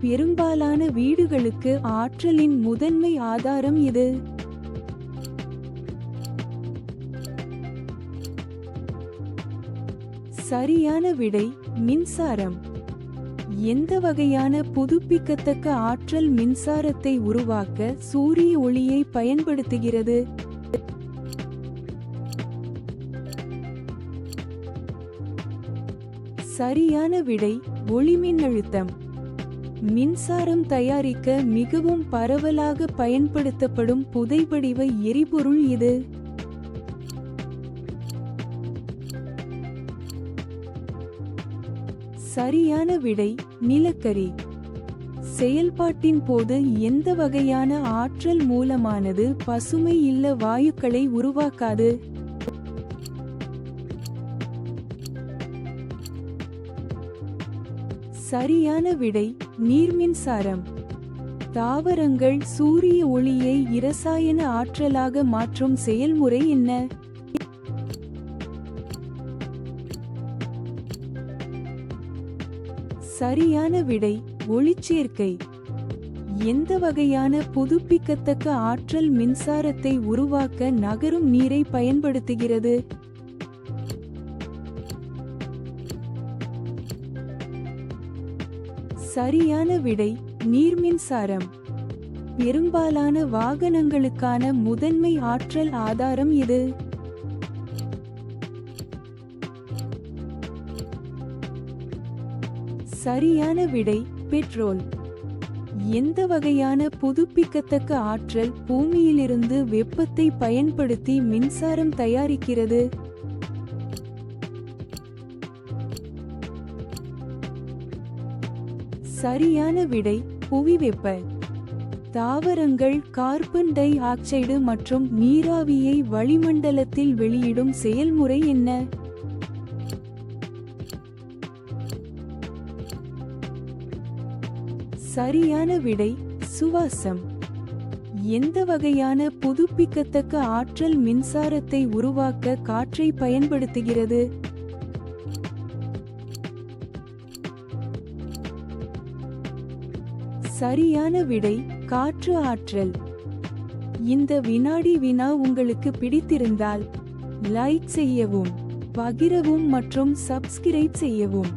பெரும்பாலான வீடுகளுக்கு ஆற்றலின் முதன்மை ஆதாரம் இது. சரியான விடை மின்சாரம். எந்த வகையான புதுப்பிக்கத்தக்க ஆற்றல் மின்சாரத்தை உருவாக்க சூரிய ஒளியை பயன்படுத்துகிறது? சரியான விடை ஒளிமின்னழுத்தம். மின்சாரம் தயாரிக்க மிகவும் பரவலாக பயன்படுத்தப்படும் புதைபடிவ எரிபொருள் இது. சரியான விடை நிலக்கரி. செயல்பாட்டின் போது எந்த வகையான ஆற்றல் மூலமானது பசுமை இல்ல வாயுக்களை உருவாக்காது? சரியான விடை நீர்மின்சாரம். தாவரங்கள் சூரிய ஒளியை இரசாயன ஆற்றலாக மாற்றும் செயல்முறை என்ன? சரியான விடை ஒளிச்சேர்க்கை. எந்த வகையான புதுப்பிக்கத்தக்க ஆற்றல் மின்சாரத்தை உருவாக்க நகரும் நீரை பயன்படுத்துகிறது? சரியான விடை நீர்மின்சாரம். பெரும்பாலான வாகனங்களுக்கான முதன்மை ஆற்றல் ஆதாரம் இது. சரியான விடை பெட்ரோல். எந்த வகையான புதுப்பிக்கத்தக்க ஆற்றல் பூமியிலிருந்து வெப்பத்தை பயன்படுத்தி மின்சாரம் தயாரிக்கிறது? சரியான விடை புவிவெப்ப. தாவரங்கள் கார்பன் டை ஆக்சைடு மற்றும் நீராவியை வளிமண்டலத்தில் வெளியிடும் செயல்முறை என்ன? சரியான விடை சுவாசம். எந்த வகையான புதுப்பிக்கத்தக்க ஆற்றல் மின்சாரத்தை உருவாக்க காற்றை பயன்படுத்துகிறது? சரியான விடை காற்று ஆற்றல். இந்த வினாடி வினா உங்களுக்கு பிடித்திருந்தால் லைக் செய்யவும், பகிரவும் மற்றும் சப்ஸ்கிரைப் செய்யவும்.